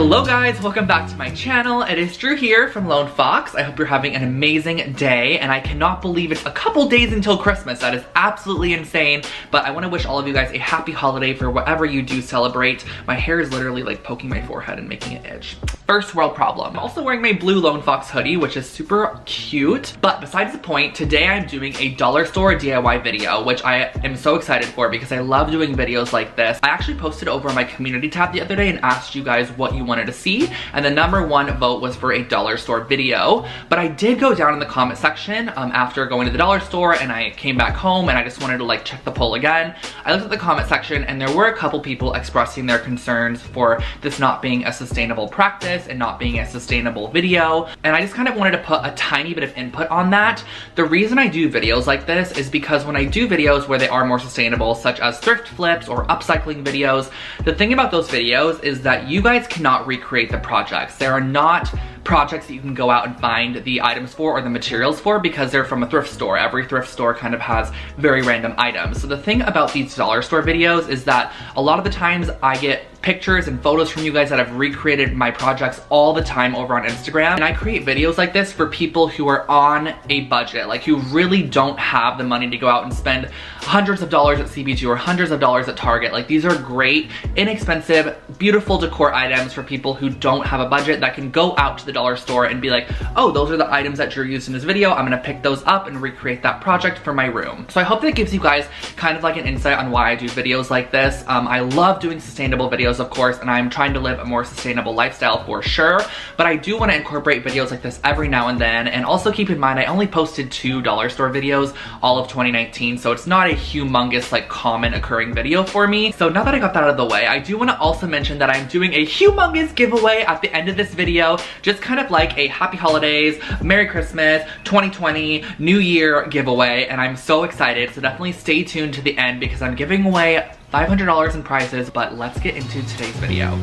Hello guys, welcome back to my channel. It is Drew here from Lone Fox. I hope you're having an amazing day, and I cannot believe it's a couple days until Christmas. That is absolutely insane, but I want to wish all of you guys a happy holiday for whatever you do celebrate. My hair is literally like poking my forehead and making it itch. First world problem. I'm also wearing my blue Lone Fox hoodie, which is super cute, but besides the point, today I'm doing a dollar store DIY video, which I am so excited for because I love doing videos like this. I actually posted over on my community tab the other day and asked you guys what you wanted to see, and the #1 vote was for a dollar store video. But I did go down in the comment section after going to the dollar store, and I came back home and I just wanted to like check the poll again. I looked at the comment section and there were a couple people expressing their concerns for this not being a sustainable practice and not being a sustainable video, and I just kind of wanted to put a tiny bit of input on that. The reason I do videos like this is because when I do videos where they are more sustainable, such as thrift flips or upcycling videos, the thing about those videos is that you guys cannot recreate the projects. There are not projects that you can go out and find the items for or the materials for because they're from a thrift store. Every thrift store kind of has very random items. So the thing about these dollar store videos is that a lot of the times I get pictures and photos from you guys that have recreated my projects all the time over on Instagram, and I create videos like this for people who are on a budget, like who really don't have the money to go out and spend hundreds of dollars at CB2 or hundreds of dollars at Target. Like, these are great, inexpensive, beautiful decor items for people who don't have a budget that can go out to the dollar store and be like, oh, those are the items that Drew used in this video. I'm gonna pick those up and recreate that project for my room. So I hope that gives you guys kind of like an insight on why I do videos like this. I love doing sustainable videos, of course, and I'm trying to live a more sustainable lifestyle for sure, but I do want to incorporate videos like this every now and then. And also keep in mind, I only posted 2 dollar store videos all of 2019, so it's not a humongous, like, common occurring video for me. So now that I got that out of the way, I do want to also mention that I'm doing a humongous giveaway at the end of this video, just kind of like a happy holidays, Merry Christmas, 2020, New Year giveaway, and I'm so excited. So definitely stay tuned to the end because I'm giving away $500 in prizes, but let's get into today's video.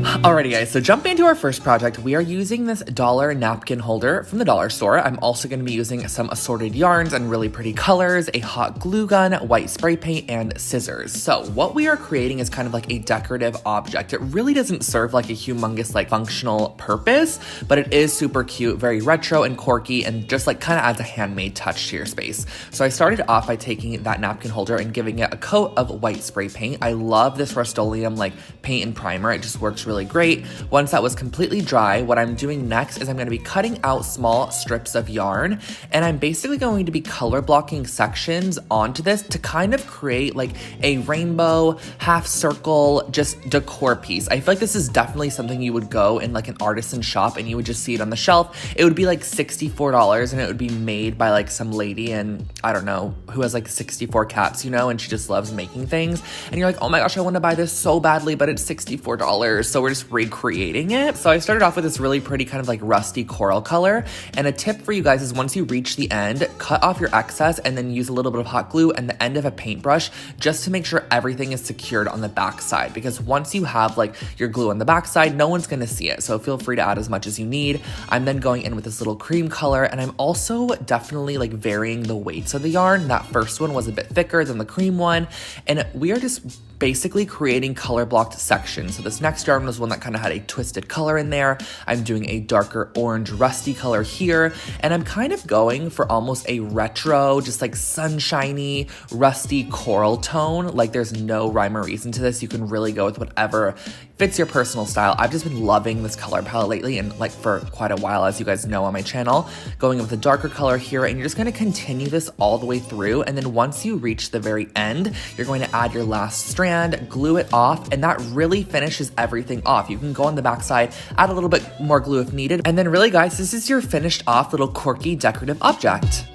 Alrighty guys, so jumping into our first project, we are using this dollar napkin holder from the dollar store. I'm also going to be using some assorted yarns and really pretty colors, a hot glue gun, white spray paint, and scissors. So what we are creating is kind of like a decorative object. It really doesn't serve like a humongous like functional purpose, but it is super cute, very retro and quirky, and just like kind of adds a handmade touch to your space. So I started off by taking that napkin holder and giving it a coat of white spray paint. I love this Rust-Oleum like paint and primer. It just works really great. Once that was completely dry, what I'm doing next is I'm going to be cutting out small strips of yarn, and I'm basically going to be color blocking sections onto this to kind of create like a rainbow, half circle, just decor piece. I feel like this is definitely something you would go in like an artisan shop and you would just see it on the shelf. It would be like $64 and it would be made by like some lady, and I don't know, who has like 64 cats, you know, and she just loves making things. And you're like, oh my gosh, I want to buy this so badly, but it's $64. So we're just recreating it. So I started off with this really pretty kind of like rusty coral color, and a tip for you guys is once you reach the end, cut off your excess and then use a little bit of hot glue and the end of a paintbrush just to make sure everything is secured on the back side, because once you have like your glue on the back side, no one's gonna see it, so feel free to add as much as you need. I'm then going in with this little cream color, and I'm also definitely like varying the weights of the yarn. That first one was a bit thicker than the cream one, and we are just basically creating color blocked sections. So this next yarn was one that kind of had a twisted color in there. I'm doing a darker orange rusty color here, and I'm kind of going for almost a retro, just like sunshiny, rusty coral tone. Like, there's no rhyme or reason to this. You can really go with whatever fits your personal style. I've just been loving this color palette lately, and like for quite a while, as you guys know on my channel, going with a darker color here, and you're just going to continue this all the way through. And then once you reach the very end, you're going to add your last strand, glue it off, and that really finishes everything off. You can go on the back side, add a little bit more glue if needed, and then really guys, this is your finished off little quirky decorative object.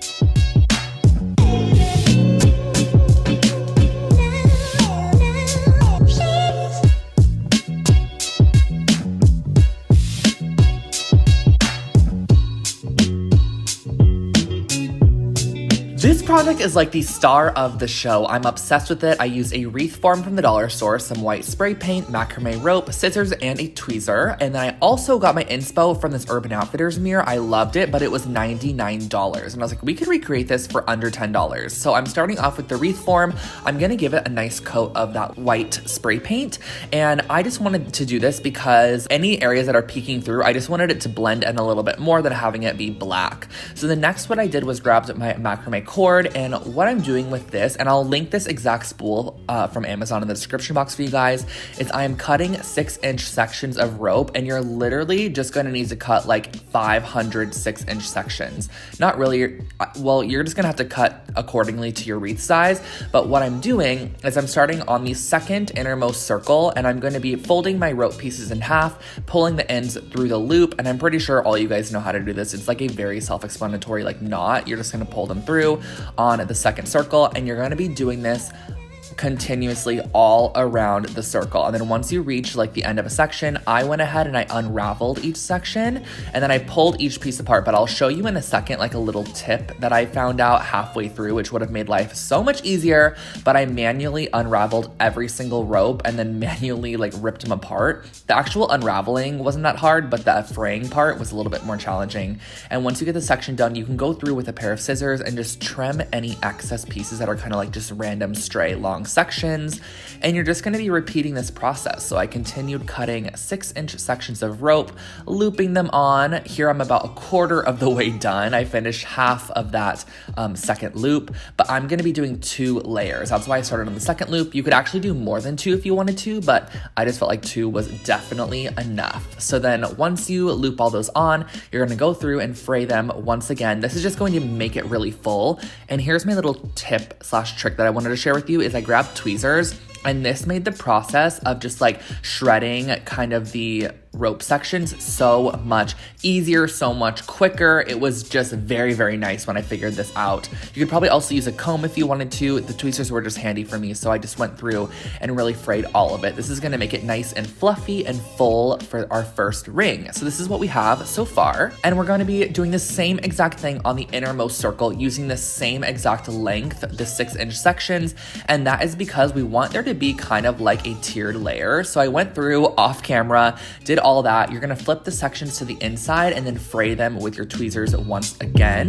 This project is like the star of the show. I'm obsessed with it. I used a wreath form from the dollar store, some white spray paint, macrame rope, scissors, and a tweezer. And then I also got my inspo from this Urban Outfitters mirror. I loved it, but it was $99. And I was like, we could recreate this for under $10. So I'm starting off with the wreath form. I'm gonna give it a nice coat of that white spray paint. And I just wanted to do this because any areas that are peeking through, I just wanted it to blend in a little bit more than having it be black. So the next what I did was grabbed my macrame cord, and what I'm doing with this, and I'll link this exact spool from Amazon in the description box for you guys, is I am cutting 6-inch sections of rope, and you're literally just gonna need to cut like 500 6-inch sections. Not really, well, you're just gonna have to cut accordingly to your wreath size, but what I'm doing is I'm starting on the second innermost circle, and I'm gonna be folding my rope pieces in half, pulling the ends through the loop, and I'm pretty sure all you guys know how to do this. It's like a very self-explanatory like knot. You're just gonna pull them through on the second circle, and you're going to be doing this continuously all around the circle. And then once you reach like the end of a section, I went ahead and I unraveled each section, and then I pulled each piece apart. But I'll show you in a second like a little tip that I found out halfway through, which would have made life so much easier. But I manually unraveled every single rope and then manually like ripped them apart. The actual unraveling wasn't that hard, but the fraying part was a little bit more challenging. And once you get the section done, you can go through with a pair of scissors and just trim any excess pieces that are kind of like just random stray long sections, and you're just going to be repeating this process. So I continued cutting 6-inch sections of rope, looping them on. Here I'm about a quarter of the way done. I finished half of that second loop, but I'm going to be doing 2 layers. That's why I started on the second loop. You could actually do more than 2 if you wanted to, but I just felt like 2 was definitely enough. So then once you loop all those on, you're going to go through and fray them once again. This is just going to make it really full. And here's my little tip / trick that I wanted to share with you is I grabbed tweezers, and this made the process of just like shredding kind of the rope sections so much easier, so much quicker. It was just very, very nice when I figured this out. You could probably also use a comb if you wanted to. The tweezers were just handy for me, so I just went through and really frayed all of it. This is gonna make it nice and fluffy and full for our first ring. So this is what we have so far, and we're gonna be doing the same exact thing on the innermost circle using the same exact length, the 6-inch sections, and that is because we want there to be kind of like a tiered layer. So I went through off camera, did all that. You're gonna flip the sections to the inside and then fray them with your tweezers once again.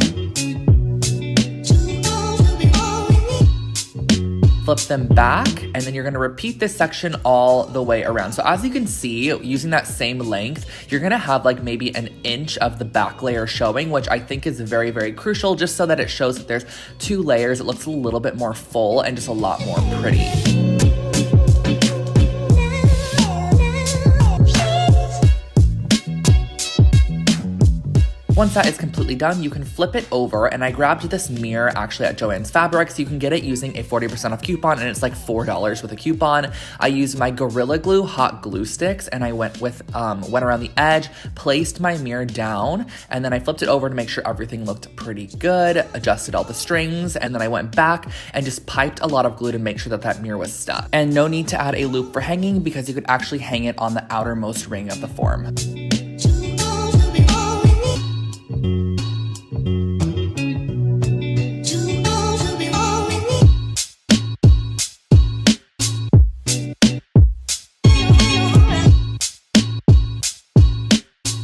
Flip them back, and then you're gonna repeat this section all the way around. So as you can see, using that same length, you're gonna have like maybe 1 inch of the back layer showing, which I think is very, very crucial, just so that it shows that there's 2 layers. It looks a little bit more full and just a lot more pretty. Once that is completely done, you can flip it over, and I grabbed this mirror actually at Joann's Fabrics. You can get it using a 40% off coupon, and it's like $4 with a coupon. I used my Gorilla Glue hot glue sticks, and I went around the edge, placed my mirror down, and then I flipped it over to make sure everything looked pretty good, adjusted all the strings, and then I went back and just piped a lot of glue to make sure that that mirror was stuck. And no need to add a loop for hanging because you could actually hang it on the outermost ring of the form.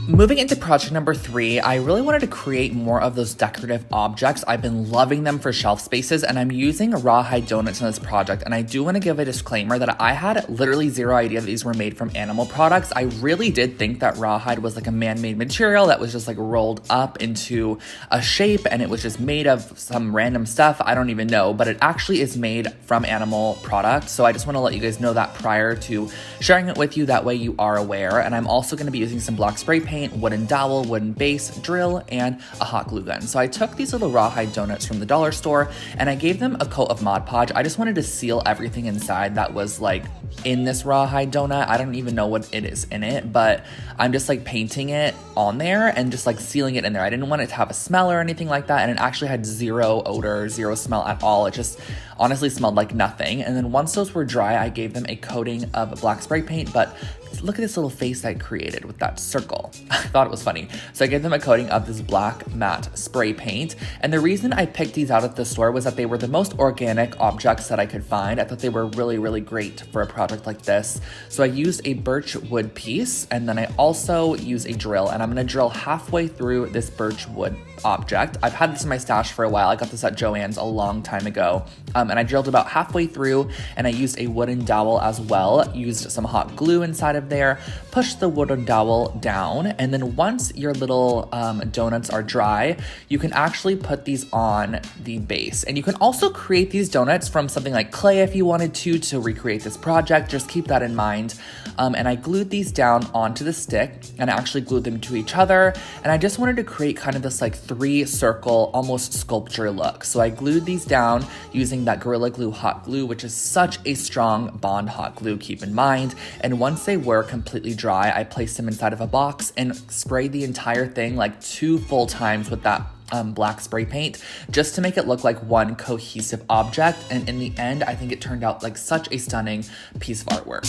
Moving into project number 3, I really wanted to create more of those decorative objects. I've been loving them for shelf spaces, and I'm using rawhide donuts in this project. And I do want to give a disclaimer that I had literally zero idea that these were made from animal products. I really did think that rawhide was like a man-made material that was just like rolled up into a shape, and it was just made of some random stuff. I don't even know, but it actually is made from animal products. So I just want to let you guys know that prior to sharing it with you, that way you are aware. And I'm also going to be using some black spray paint, wooden dowel, wooden base, drill, and a hot glue gun. So I took these little rawhide donuts from the dollar store and I gave them a coat of Mod Podge. I just wanted to seal everything inside that was like in this rawhide donut. I don't even know what it is in it, but I'm just like painting it on there and just like sealing it in there. I didn't want it to have a smell or anything like that, and it actually had zero odor, zero smell at all. It just honestly smelled like nothing. And then once those were dry, I gave them a coating of black spray paint, but look at this little face I created with that circle. I thought it was funny. So I gave them a coating of this black matte spray paint. And the reason I picked these out at the store was that they were the most organic objects that I could find. I thought they were really, really great for a project like this. So I used a birch wood piece, and then I also use a drill, and I'm gonna drill halfway through this birch wood object. I've had this in my stash for a while. I got this at Joann's a long time ago. And I drilled about halfway through, and I used a wooden dowel as well. Used some hot glue inside of there, pushed the wooden dowel down, and then once your little donuts are dry, you can actually put these on the base. And you can also create these donuts from something like clay if you wanted to recreate this project. Just keep that in mind. And I glued these down onto the stick, and I actually glued them to each other. And I just wanted to create kind of this like 3-circle, almost sculpture look. So I glued these down using that Gorilla Glue hot glue, which is such a strong bond hot glue, keep in mind. And once they were completely dry, I placed them inside of a box and sprayed the entire thing like 2 full times with that black spray paint, just to make it look like one cohesive object. And in the end, I think it turned out like such a stunning piece of artwork.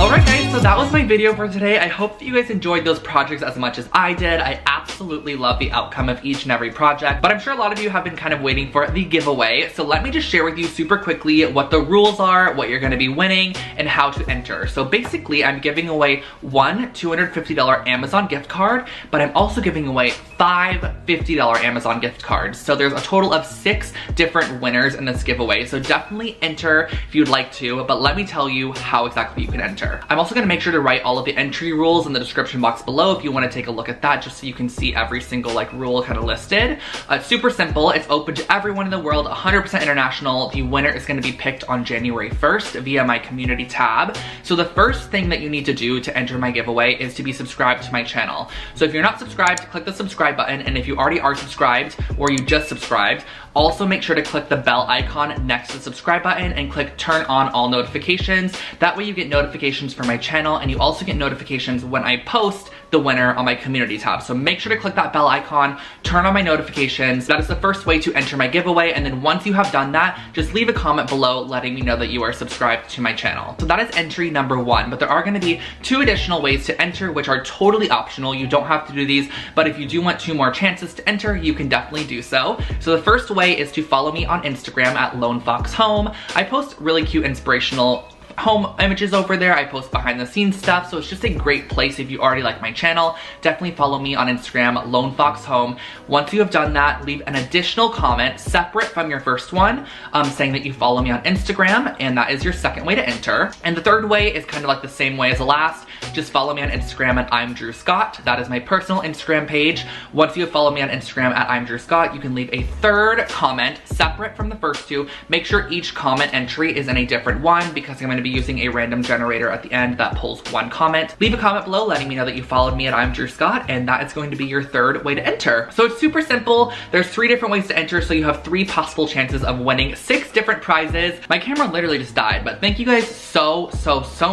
Alright guys, so that was my video for today. I hope that you guys enjoyed those projects as much as I did. I absolutely love the outcome of each and every project, but I'm sure a lot of you have been kind of waiting for the giveaway. So let me just share with you super quickly what the rules are, what you're going to be winning, and how to enter. So basically, I'm giving away one $250 Amazon gift card, but I'm also giving away 5 $50 Amazon gift cards. So there's a total of 6 different winners in this giveaway. So definitely enter if you'd like to, but let me tell you how exactly you can enter. I'm also going to make sure to write all of the entry rules in the description box below if you want to take a look at that, just so you can see every single like rule kind of listed. It's super simple. It's open to everyone in the world, 100% international. The winner is going to be picked on January 1st via my community tab. So the first thing that you need to do to enter my giveaway is to be subscribed to my channel. So if you're not subscribed, click the subscribe button, and if you already are subscribed or you just subscribed, also make sure to click the bell icon next to the subscribe button and click turn on all notifications. That way you get notifications for my channel, and you also get notifications when I post the winner on my community tab. So make sure to click that bell icon, turn on my notifications. That is the first way to enter my giveaway. And then once you have done that, just leave a comment below letting me know that you are subscribed to my channel. So that is entry number 1, but there are going to be 2 additional ways to enter, which are totally optional. You don't have to do these, but if you do want 2 more chances to enter, you can definitely do so. So the first way is to follow me on Instagram at LoneFoxHome. I post really cute inspirational home images over there. I post behind the scenes stuff, so it's just a great place if you already like my channel. Definitely follow me on Instagram, LoneFoxHome. Once you have done that, leave an additional comment separate from your first one, saying that you follow me on Instagram, and that is your second way to enter. And the third way is kind of like the same way as the last. Just follow me on Instagram at I'm Drew Scott. That is my personal Instagram page. Once you have followed me on Instagram at I'm Drew Scott, you can leave a third comment separate from the first 2. Make sure each comment entry is in a different one, because I'm going to be using a random generator at the end that pulls 1 comment. Leave a comment below letting me know that you followed me at I'm Drew Scott, and that is going to be your third way to enter. So it's super simple. There's 3 different ways to enter, so you have 3 possible chances of winning 6 different prizes. My camera literally just died, but thank you guys so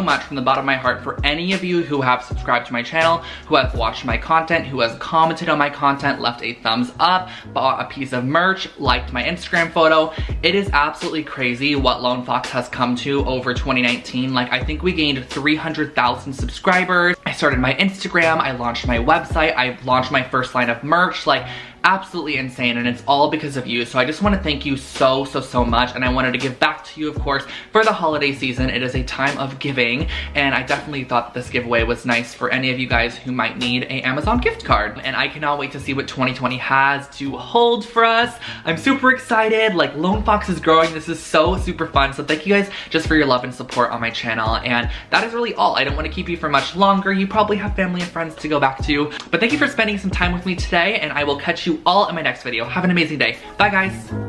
much from the bottom of my heart for any of you who have subscribed to my channel, who have watched my content, who has commented on my content, left a thumbs up, bought a piece of merch, liked my Instagram photo. It is absolutely crazy what Lone Fox has come to over 2019. Like, I think we gained 300,000 subscribers. I started my Instagram, I launched my website, I launched my first line of merch. Like, absolutely insane, and it's all because of you. So I just want to thank you so much, and I wanted to give back to you, of course, for the holiday season. It is a time of giving, and I definitely thought this giveaway was nice for any of you guys who might need an Amazon gift card. And I cannot wait to see what 2020 has to hold for us. I'm super excited. Like, Lone Fox is growing. This is so super fun. So thank you guys just for your love and support on my channel. And that is really all. I don't want to keep you for much longer. You probably have family and friends to go back to. But thank you for spending some time with me today, and I will catch you all in my next video. Have an amazing day. Bye guys.